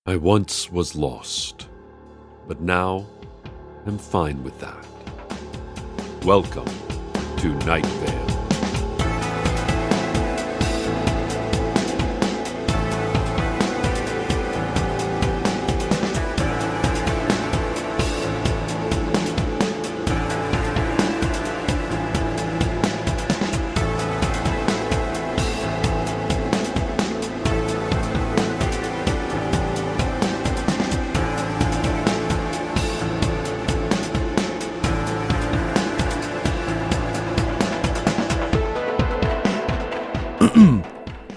I once was lost, but now am fine with that. Welcome to Night Vale.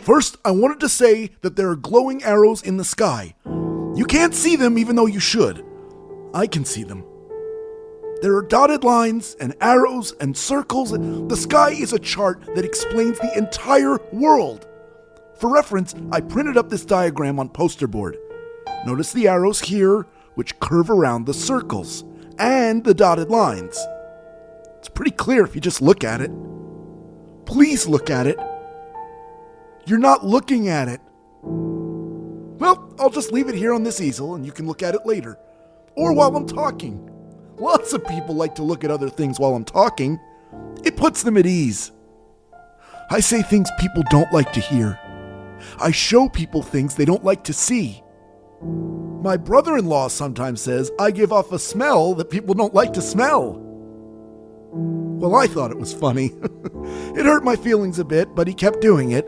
First, I wanted to say that there are glowing arrows in the sky. You can't see them even though you should. I can see them. There are dotted lines and arrows and circles. The sky is a chart that explains the entire world. For reference, I printed up this diagram on poster board. Notice the arrows here, which curve around the circles, and the dotted lines. It's pretty clear if you just look at it. Please look at it. You're not looking at it. Well, I'll just leave it here on this easel and you can look at it later. Or while I'm talking. Lots of people like to look at other things while I'm talking. It puts them at ease. I say things people don't like to hear. I show people things they don't like to see. My brother-in-law sometimes says I give off a smell that people don't like to smell. Well, I thought it was funny. It hurt my feelings a bit, but he kept doing it.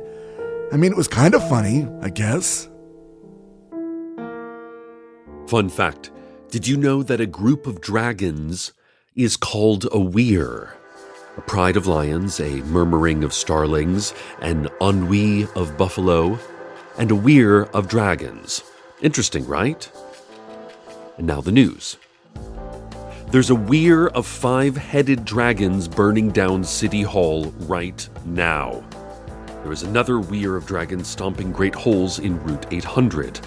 I mean, it was kind of funny, I guess. Fun fact, did you know that a group of dragons is called a weir? A pride of lions, a murmuring of starlings, an ennui of buffalo, and a weir of dragons. Interesting, right? And now the news. There's a weir of 5-headed dragons burning down City Hall right now. There is another weir of dragons stomping great holes in Route 800,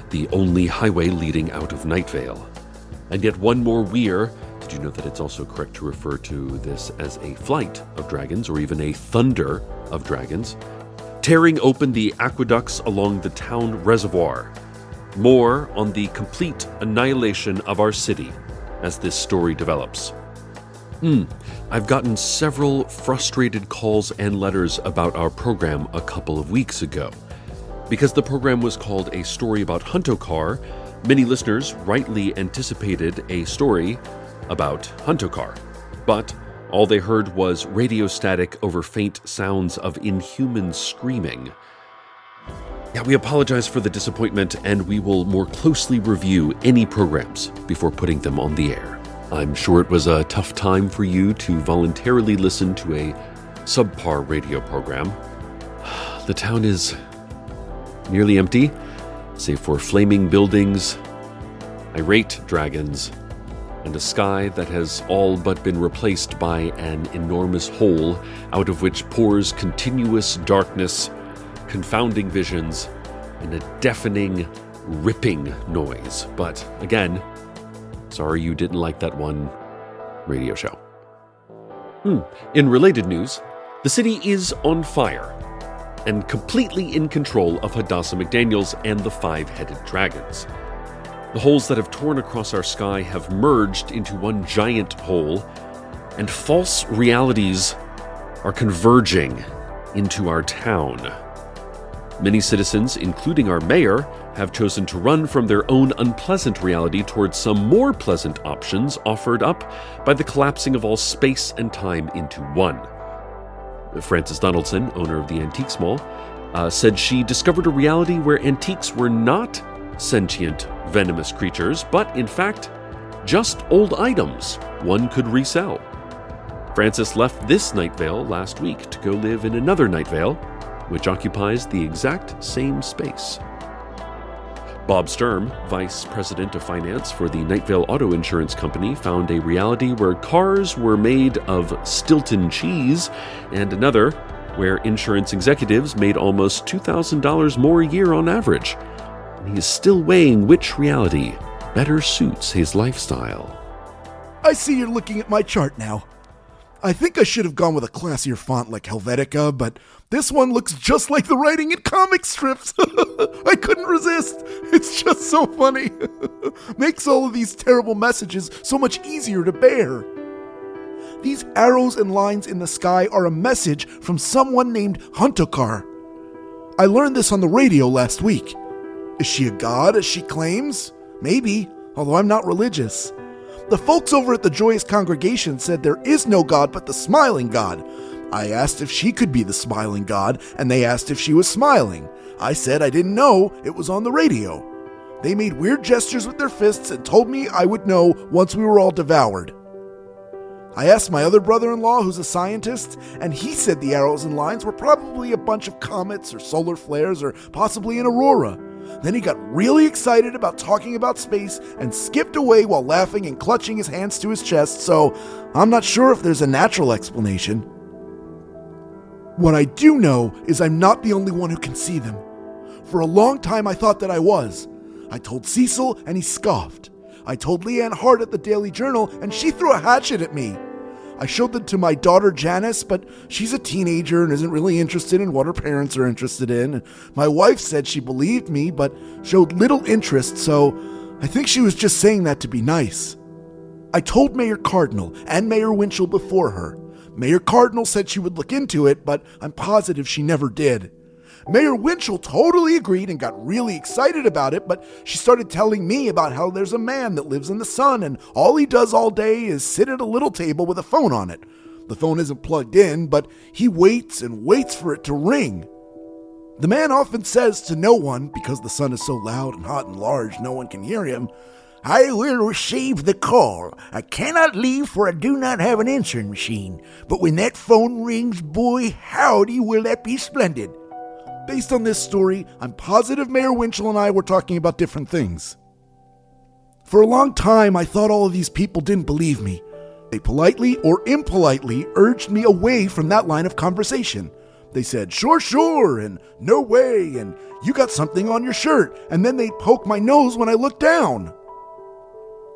the only highway leading out of Night Vale. And yet one more weir. Did you know that it's also correct to refer to this as a flight of dragons or even a thunder of dragons? Tearing open the aqueducts along the town reservoir. More on the complete annihilation of our city as this story develops. I've gotten several frustrated calls and letters about our program a couple of weeks ago. Because the program was called A Story About Huntokar, many listeners rightly anticipated a story about Huntokar. But all they heard was radio static over faint sounds of inhuman screaming. Yeah, we apologize for the disappointment, and we will more closely review any programs before putting them on the air. I'm sure it was a tough time for you to voluntarily listen to a subpar radio program. The town is nearly empty, save for flaming buildings, irate dragons, and a sky that has all but been replaced by an enormous hole out of which pours continuous darkness, confounding visions, and a deafening, ripping noise. But again, sorry you didn't like that one radio show. In related news, the city is on fire and completely in control of Hadassah McDaniels and the 5-headed dragons. The holes that have torn across our sky have merged into one giant hole, and false realities are converging into our town. Many citizens, including our mayor, have chosen to run from their own unpleasant reality towards some more pleasant options offered up by the collapsing of all space and time into one. Frances Donaldson, owner of the Antiques Mall, said she discovered a reality where antiques were not sentient, venomous creatures, but in fact, just old items one could resell. Frances left this Night Vale last week to go live in another Night Vale, which occupies the exact same space. Bob Sturm, Vice President of Finance for the Night Vale Auto Insurance Company, found a reality where cars were made of Stilton cheese, and another where insurance executives made almost $2,000 more a year on average. And he is still weighing which reality better suits his lifestyle. I see you're looking at my chart now. I think I should have gone with a classier font like Helvetica, but this one looks just like the writing in comic strips. I couldn't resist. It's just so funny. Makes all of these terrible messages so much easier to bear. These arrows and lines in the sky are a message from someone named Huntokar. I learned this on the radio last week. Is she a god, as she claims? Maybe, although I'm not religious. The folks over at the Joyous Congregation said there is no god but the Smiling God. I asked if she could be the Smiling God, and they asked if she was smiling. I said I didn't know, it was on the radio. They made weird gestures with their fists and told me I would know once we were all devoured. I asked my other brother-in-law, who's a scientist, and he said the arrows and lines were probably a bunch of comets or solar flares or possibly an aurora. Then he got really excited about talking about space and skipped away while laughing and clutching his hands to his chest, so I'm not sure if there's a natural explanation. What I do know is I'm not the only one who can see them. For a long time I thought that I was. I told Cecil and he scoffed. I told Leanne Hart at the Daily Journal and she threw a hatchet at me. I showed them to my daughter Janice, but she's a teenager and isn't really interested in what her parents are interested in. My wife said she believed me, but showed little interest, so I think she was just saying that to be nice. I told Mayor Cardinal and Mayor Winchell before her. Mayor Cardinal said she would look into it, but I'm positive she never did. Mayor Winchell totally agreed and got really excited about it, but she started telling me about how there's a man that lives in the sun and all he does all day is sit at a little table with a phone on it. The phone isn't plugged in, but he waits and waits for it to ring. The man often says to no one, because the sun is so loud and hot and large no one can hear him, "I will receive the call. I cannot leave for I do not have an answering machine. But when that phone rings, boy, howdy will that be splendid." Based on this story, I'm positive Mayor Winchell and I were talking about different things. For a long time, I thought all of these people didn't believe me. They politely or impolitely urged me away from that line of conversation. They said, sure, and no way, and you got something on your shirt, and then they'd poke my nose when I looked down.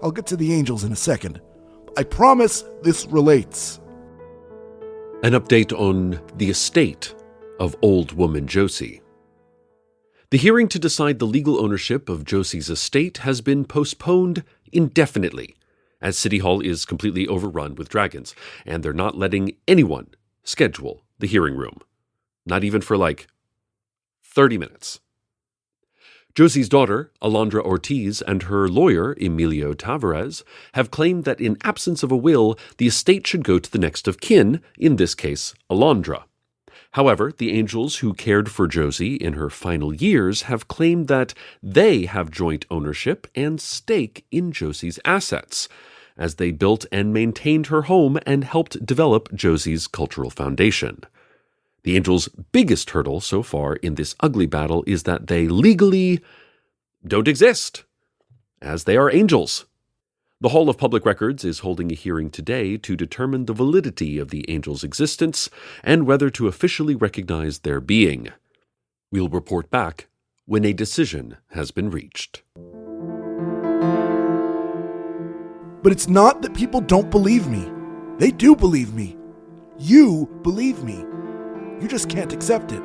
I'll get to the angels in a second. I promise this relates. An update on the estate of old woman Josie. The hearing to decide the legal ownership of Josie's estate has been postponed indefinitely, as City Hall is completely overrun with dragons, and they're not letting anyone schedule the hearing room. Not even for 30 minutes. Josie's daughter, Alondra Ortiz, and her lawyer, Emilio Tavares, have claimed that in absence of a will, the estate should go to the next of kin, in this case, Alondra. However, the angels who cared for Josie in her final years have claimed that they have joint ownership and stake in Josie's assets, as they built and maintained her home and helped develop Josie's cultural foundation. The angels' biggest hurdle so far in this ugly battle is that they legally don't exist, as they are angels. The Hall of Public Records is holding a hearing today to determine the validity of the angels' existence and whether to officially recognize their being. We'll report back when a decision has been reached. But it's not that people don't believe me. They do believe me. You believe me. You just can't accept it.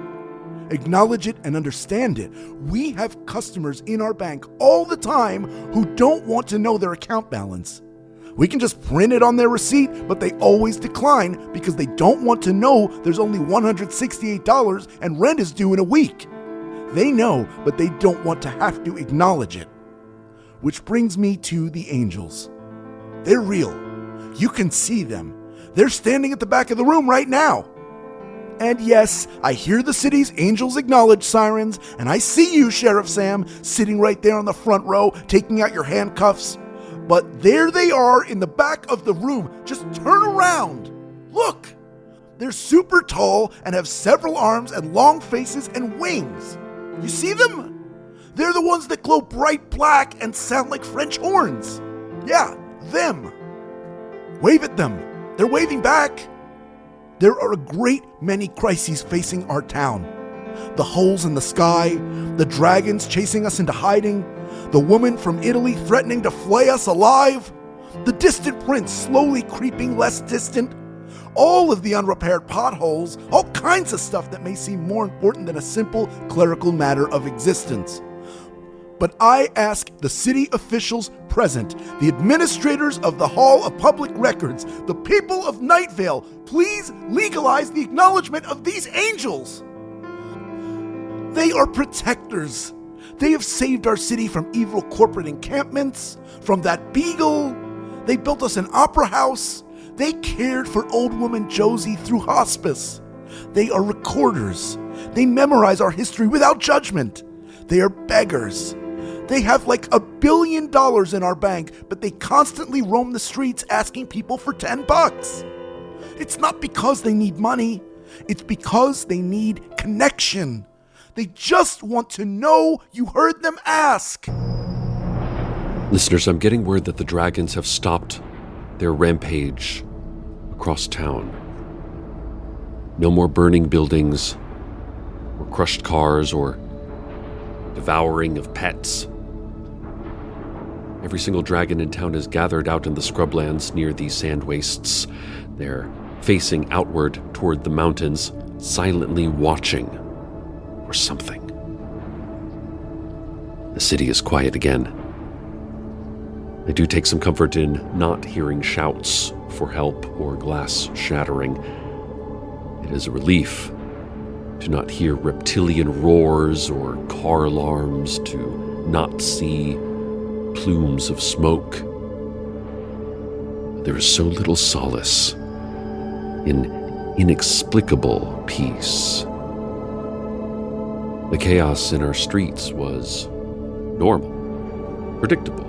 Acknowledge it and understand it. We have customers in our bank all the time who don't want to know their account balance. We can just print it on their receipt, but they always decline because they don't want to know there's only $168 and rent is due in a week. They know, but they don't want to have to acknowledge it. Which brings me to the angels. They're real. You can see them. They're standing at the back of the room right now. And yes, I hear the city's angels acknowledge sirens, and I see you, Sheriff Sam, sitting right there on the front row, taking out your handcuffs. But there they are in the back of the room. Just turn around. Look! They're super tall and have several arms and long faces and wings. You see them? They're the ones that glow bright black and sound like French horns. Yeah, them. Wave at them. They're waving back. There are a great many crises facing our town. The holes in the sky, the dragons chasing us into hiding, the woman from Italy threatening to flay us alive, the distant prince slowly creeping less distant. all of the unrepaired potholes, all kinds of stuff that may seem more important than a simple clerical matter of existence. But I ask the city officials present, the administrators of the Hall of Public Records, the people of Night Vale, please legalize the acknowledgement of these angels. They are protectors. They have saved our city from evil corporate encampments, from that beagle. They built us an opera house. They cared for old woman Josie through hospice. They are recorders. They memorize our history without judgment. They are beggars. They have like $1 billion in our bank, but they constantly roam the streets asking people for $10. It's not because they need money. It's because they need connection. They just want to know you heard them ask. Listeners, I'm getting word that the dragons have stopped their rampage across town. No more burning buildings, or crushed cars, or devouring of pets. Every single dragon in town is gathered out in the scrublands near the sand wastes. They're facing outward toward the mountains, silently watching for something. The city is quiet again. I do take some comfort in not hearing shouts for help or glass shattering. It is a relief to not hear reptilian roars or car alarms, to not see plumes of smoke. There is so little solace in inexplicable peace. The chaos in our streets was normal, predictable.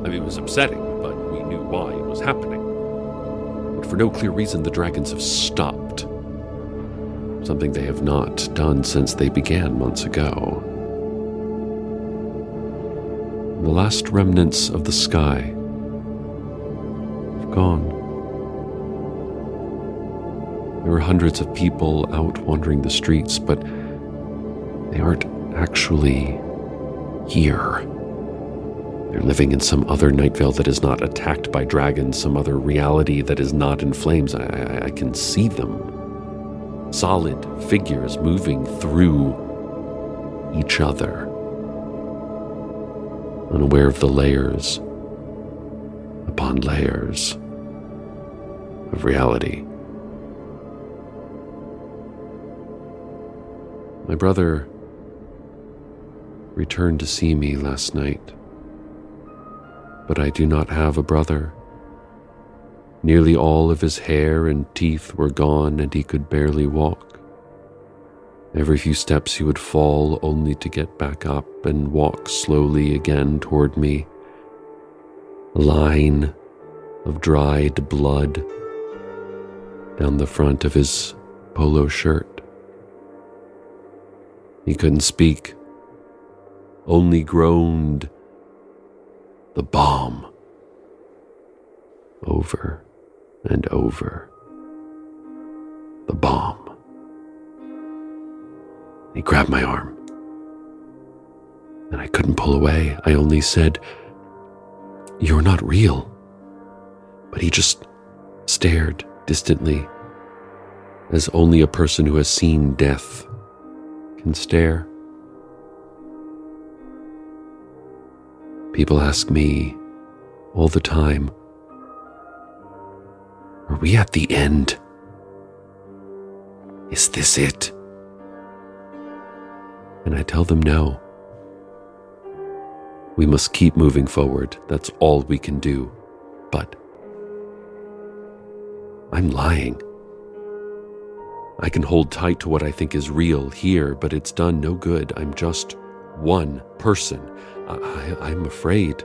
I mean, it was upsetting, but we knew why it was happening. But for no clear reason, the dragons have stopped. Something they have not done since they began months ago. The last remnants of the sky have gone. There were hundreds of people out wandering the streets, but they aren't actually here. They're living in some other Night Vale that is not attacked by dragons, some other reality that is not in flames. I can see them. Solid figures moving through each other, unaware of the layers upon layers of reality. My brother returned to see me last night, but I do not have a brother. Nearly all of his hair and teeth were gone, and he could barely walk. Every few steps he would fall, only to get back up and walk slowly again toward me. A line of dried blood down the front of his polo shirt. He couldn't speak, only groaned, "The bomb," over and over. The bomb. He grabbed my arm, and I couldn't pull away. I only said, "You're not real." But he just stared distantly, as only a person who has seen death can stare. People ask me all the time, "Are we at the end? Is this it?" And I tell them no. We must keep moving forward. That's all we can do. But I'm lying. I can hold tight to what I think is real here, but it's done no good. I'm just one person. I'm afraid.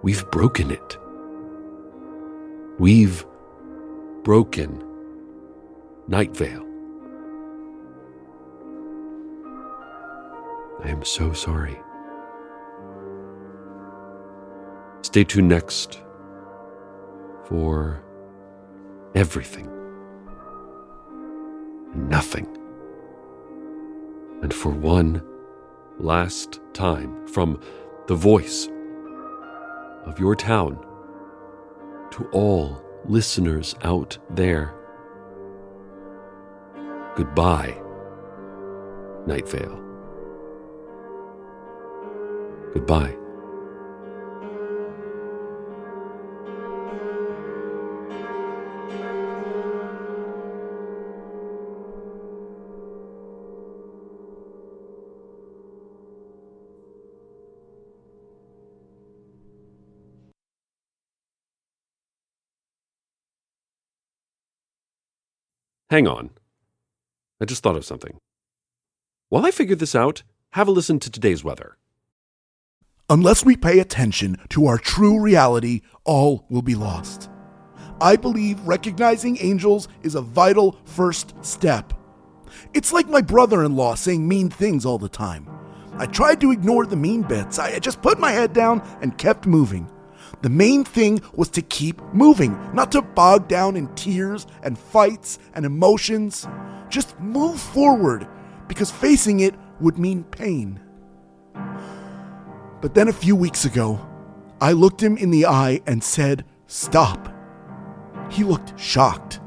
We've broken it. We've broken Night Vale. I am so sorry. Stay tuned next for everything and nothing. And for one last time, from the voice of your town to all listeners out there. Goodbye, Night Vale. Goodbye. Hang on. I just thought of something. While I figure this out, have a listen to today's weather. Unless we pay attention to our true reality, all will be lost. I believe recognizing angels is a vital first step. It's like my brother-in-law saying mean things all the time. I tried to ignore the mean bits. I just put my head down and kept moving. The main thing was to keep moving, not to bog down in tears and fights and emotions. Just move forward, because facing it would mean pain. But then a few weeks ago, I looked him in the eye and said, "Stop." He looked shocked.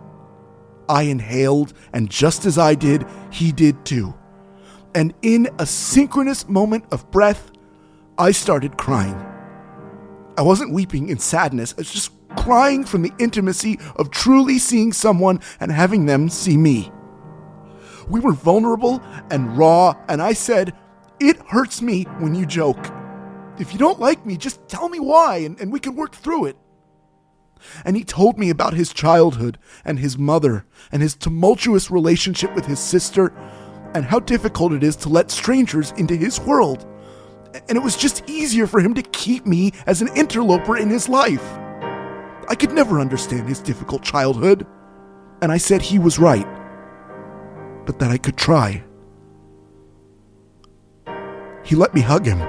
I inhaled, and just as I did, he did too. And in a synchronous moment of breath, I started crying. I wasn't weeping in sadness, I was just crying from the intimacy of truly seeing someone and having them see me. We were vulnerable and raw, and I said, "It hurts me when you joke. If you don't like me, just tell me why, and we can work through it." And he told me about his childhood and his mother and his tumultuous relationship with his sister and how difficult it is to let strangers into his world. And it was just easier for him to keep me as an interloper in his life. I could never understand his difficult childhood, and I said he was right, but that I could try. He let me hug him.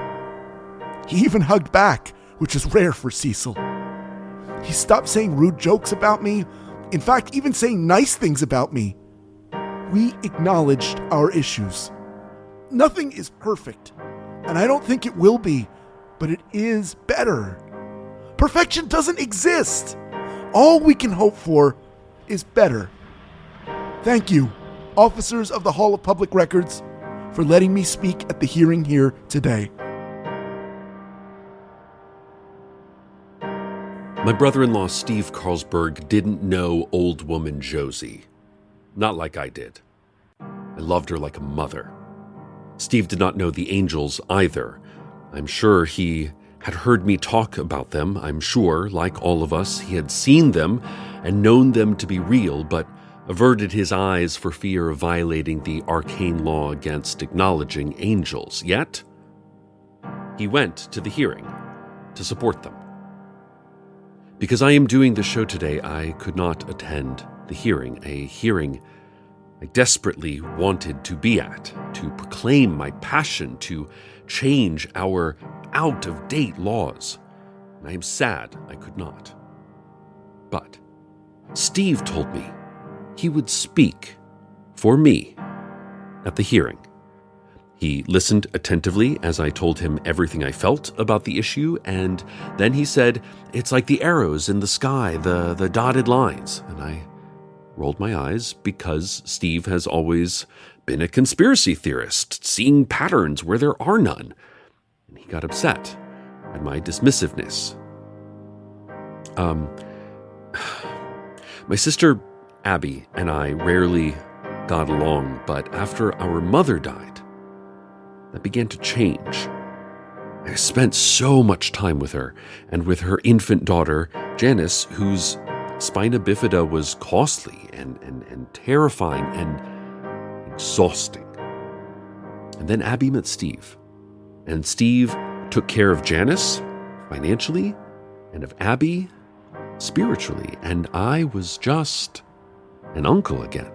He even hugged back, which is rare for Cecil. He stopped saying rude jokes about me, in fact, even saying nice things about me. We acknowledged our issues. Nothing is perfect, and I don't think it will be, but it is better. Perfection doesn't exist. All we can hope for is better. Thank you, officers of the Hall of Public Records, for letting me speak at the hearing here today. My brother-in-law Steve Carlsberg didn't know old woman Josie. Not like I did. I loved her like a mother. Steve did not know the angels either. I'm sure he had heard me talk about them. I'm sure, like all of us, he had seen them and known them to be real, but averted his eyes for fear of violating the arcane law against acknowledging angels. Yet, he went to the hearing to support them. Because I am doing the show today, I could not attend the hearing, a hearing I desperately wanted to be at, to proclaim my passion to change our out-of-date laws. And I am sad I could not. But Steve told me he would speak for me at the hearing. He listened attentively as I told him everything I felt about the issue, and then he said, "It's like the arrows in the sky, the dotted lines." And I rolled my eyes because Steve has always been a conspiracy theorist, seeing patterns where there are none. And he got upset at my dismissiveness. My sister Abby and I rarely got along, but after our mother died, that began to change. I spent so much time with her and with her infant daughter, Janice, whose spina bifida was costly and terrifying and exhausting. And then Abby met Steve, and Steve took care of Janice financially and of Abby spiritually, and I was just an uncle again.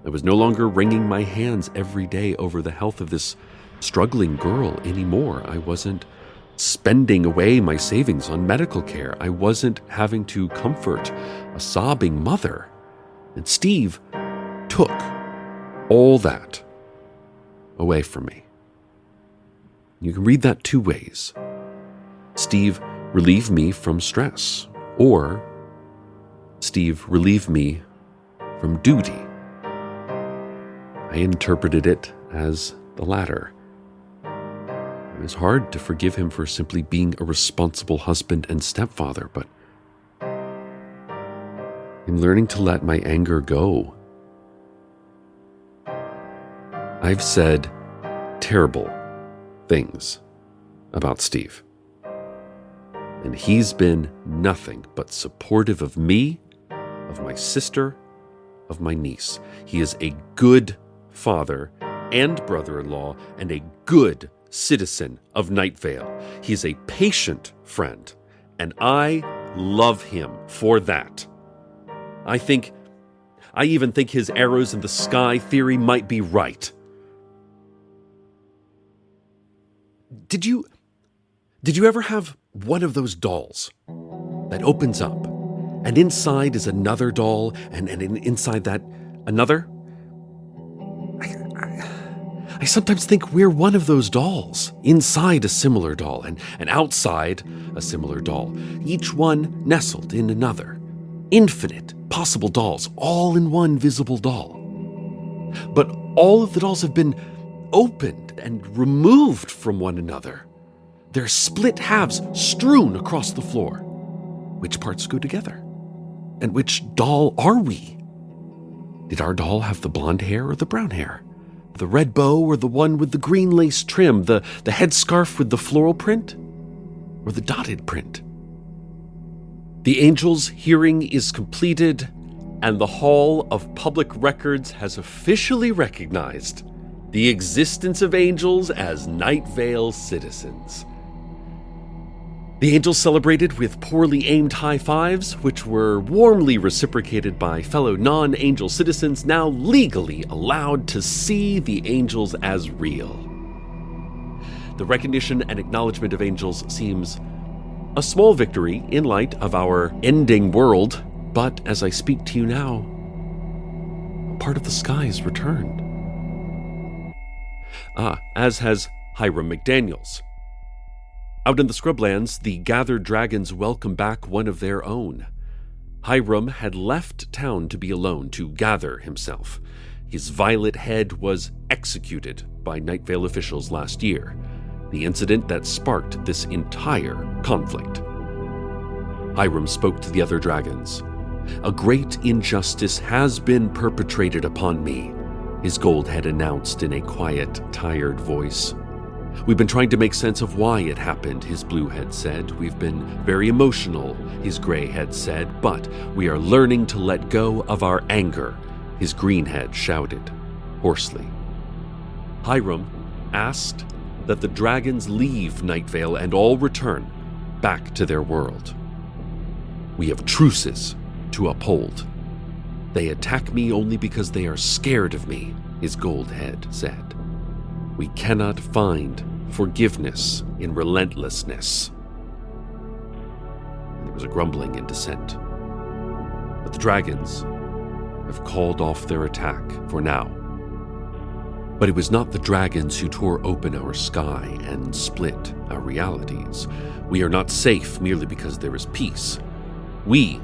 I was no longer wringing my hands every day over the health of this struggling girl anymore. I wasn't spending away my savings on medical care. I wasn't having to comfort a sobbing mother. And Steve took all that away from me. You can read that two ways. Steve relieved me from stress, or Steve relieved me from duty. I interpreted it as the latter. It was hard to forgive him for simply being a responsible husband and stepfather, but I'm learning to let my anger go. I've said terrible things about Steve, and he's been nothing but supportive of me, of my sister, of my niece. He is a good father and brother-in-law and a good citizen of Night Vale. He's a patient friend, and I love him for that. I even think his arrows in the sky theory might be right. Did you ever have one of those dolls that opens up, and inside is another doll, and inside that another? I sometimes think we're one of those dolls, inside a similar doll, and outside a similar doll, each one nestled in another. Infinite possible dolls, all in one visible doll. But all of the dolls have been opened and removed from one another. Their split halves strewn across the floor. Which parts go together? And which doll are we? Did our doll have the blonde hair or the brown hair? The red bow or the one with the green lace trim? The headscarf with the floral print? Or the dotted print? The angel's hearing is completed, and the Hall of Public Records has officially recognized the existence of angels as Night Vale citizens. The angels celebrated with poorly aimed high fives, which were warmly reciprocated by fellow non-angel citizens now legally allowed to see the angels as real. The recognition and acknowledgement of angels seems a small victory in light of our ending world, but as I speak to you now, a part of the sky is returned. As has Hiram McDaniels. Out in the scrublands, the gathered dragons welcome back one of their own. Hiram had left town to be alone to gather himself. His violet head was executed by Night Vale officials last year, the incident that sparked this entire conflict. Hiram spoke to the other dragons. "A great injustice has been perpetrated upon me," his gold head announced in a quiet, tired voice. "We've been trying to make sense of why it happened," his blue head said. "We've been very emotional," his gray head said, "but we are learning to let go of our anger," his green head shouted, hoarsely. Hiram asked that the dragons leave Night Vale and all return back to their world. "We have truces to uphold. They attack me only because they are scared of me," his gold head said. "We cannot find forgiveness in relentlessness." And there was a grumbling and dissent. But the dragons have called off their attack for now. But it was not the dragons who tore open our sky and split our realities. We are not safe merely because there is peace. We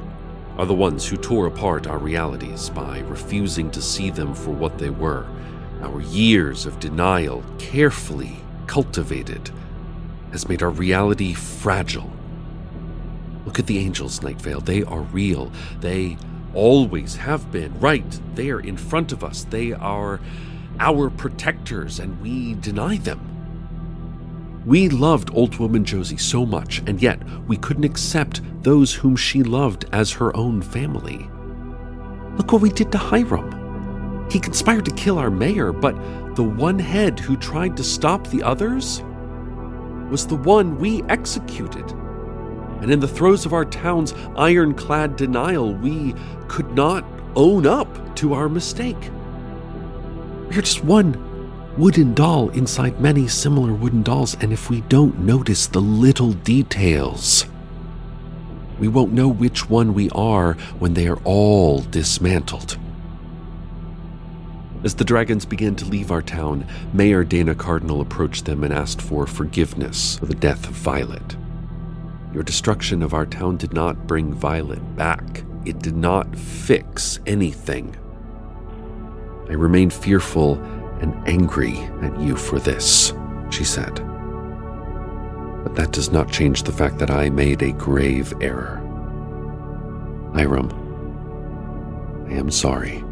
are the ones who tore apart our realities by refusing to see them for what they were. Our years of denial, carefully cultivated, has made our reality fragile. Look at the angels, Night Vale. They are real. They always have been. Right there in front of us. They are our protectors, and we deny them. We loved old woman Josie so much, and yet we couldn't accept those whom she loved as her own family. Look what we did to Hiram. He conspired to kill our mayor, but the one head who tried to stop the others was the one we executed. And in the throes of our town's ironclad denial, we could not own up to our mistake. We are just one wooden doll inside many similar wooden dolls, and if we don't notice the little details, we won't know which one we are when they are all dismantled. As the dragons began to leave our town, Mayor Dana Cardinal approached them and asked for forgiveness for the death of Violet. "Your destruction of our town did not bring Violet back," it did not fix anything. I remain fearful and angry at you for this, she said. But that does not change the fact that I made a grave error. Hiram, I am sorry.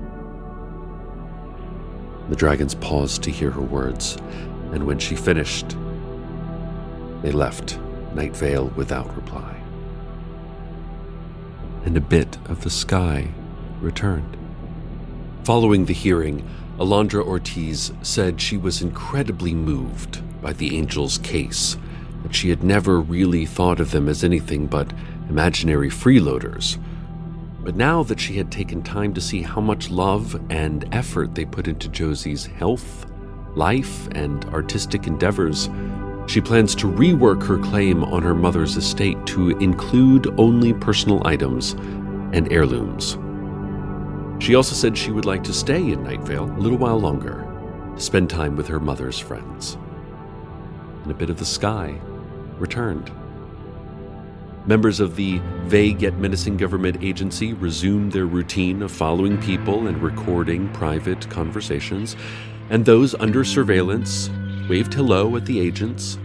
The dragons paused to hear her words, and when she finished, they left Night Vale without reply. And a bit of the sky returned. Following the hearing, Alondra Ortiz said she was incredibly moved by the angels' case, that she had never really thought of them as anything but imaginary freeloaders. But now that she had taken time to see how much love and effort they put into Josie's health, life, and artistic endeavors, she plans to rework her claim on her mother's estate to include only personal items and heirlooms. She also said she would like to stay in Night Vale a little while longer, to spend time with her mother's friends. And a bit of the sky returned. Members of the vague yet menacing government agency resumed their routine of following people and recording private conversations, and those under surveillance waved hello at the agents.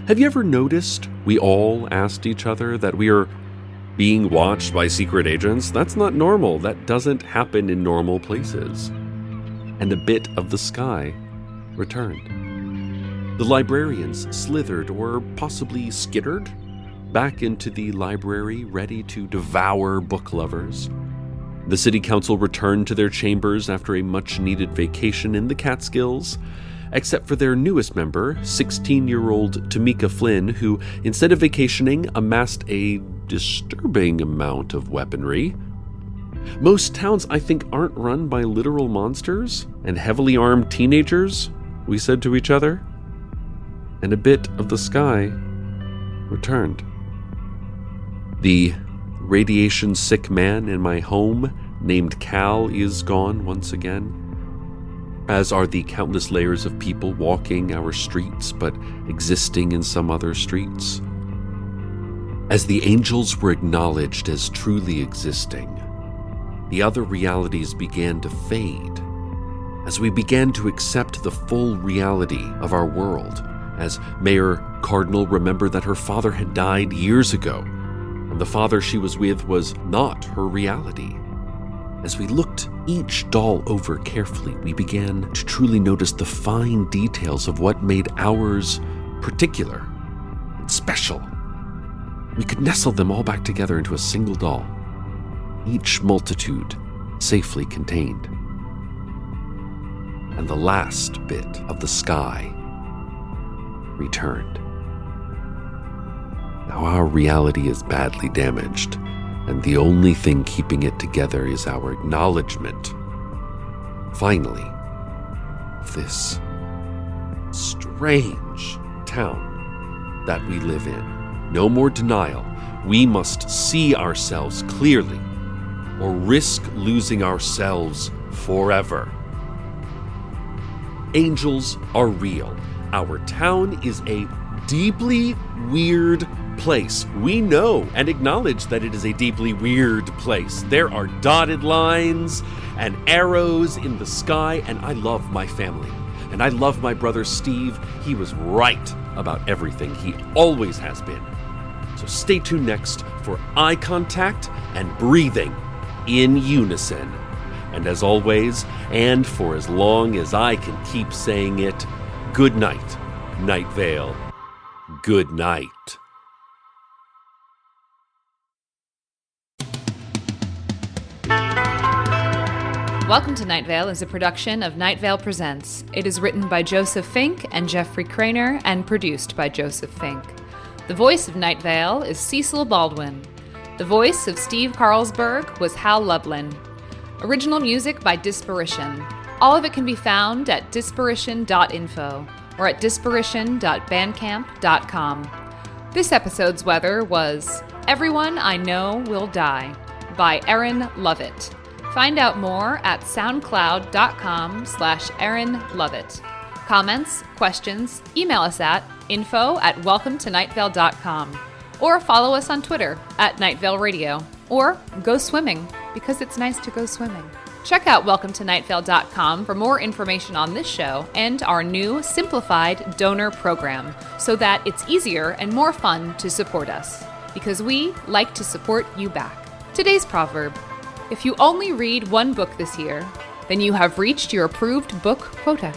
Have you ever noticed we all asked each other that we are being watched by secret agents? That's not normal. That doesn't happen in normal places. And a bit of the sky returned. The librarians slithered or possibly skittered back into the library, ready to devour book lovers. The city council returned to their chambers after a much-needed vacation in the Catskills, except for their newest member, 16-year-old Tamika Flynn, who, instead of vacationing, amassed a disturbing amount of weaponry. Most towns, I think, aren't run by literal monsters and heavily armed teenagers, we said to each other. And a bit of the sky returned. The radiation-sick man in my home, named Cal, is gone once again, as are the countless layers of people walking our streets but existing in some other streets. As the angels were acknowledged as truly existing, the other realities began to fade, as we began to accept the full reality of our world, as Mayor Cardinal remembered that her father had died years ago, and the father she was with was not her reality. As we looked each doll over carefully, we began to truly notice the fine details of what made ours particular and special. We could nestle them all back together into a single doll, each multitude safely contained. And the last bit of the sky returned. Now our reality is badly damaged, and the only thing keeping it together is our acknowledgement, finally, of this strange town that we live in. No more denial. We must see ourselves clearly, or risk losing ourselves forever. Angels are real. Our town is a deeply weird place. We know and acknowledge that it is a deeply weird place. There are dotted lines and arrows in the sky, and I love my family. And I love my brother Steve. He was right about everything. He always has been. So stay tuned next for eye contact and breathing in unison. And as always, and for as long as I can keep saying it, good night, Night Vale. Good night. Welcome to Night Vale is a production of Night Vale Presents. It is written by Joseph Fink and Jeffrey Craner and produced by Joseph Fink. The voice of Night Vale is Cecil Baldwin. The voice of Steve Carlsberg was Hal Lublin. Original music by Disparition. All of it can be found at disparition.info or at disparition.bandcamp.com. This episode's weather was Everyone I Know Will Die by Erin Lovett. Find out more at soundcloud.com/Erin Lovett. Comments, questions, email us at info@welcometonightvale.com or follow us on Twitter at Night Vale Radio or go swimming, because it's nice to go swimming. Check out welcometonightvale.com for more information on this show and our new simplified donor program so that it's easier and more fun to support us, because we like to support you back. Today's proverb: if you only read one book this year, then you have reached your approved book quota.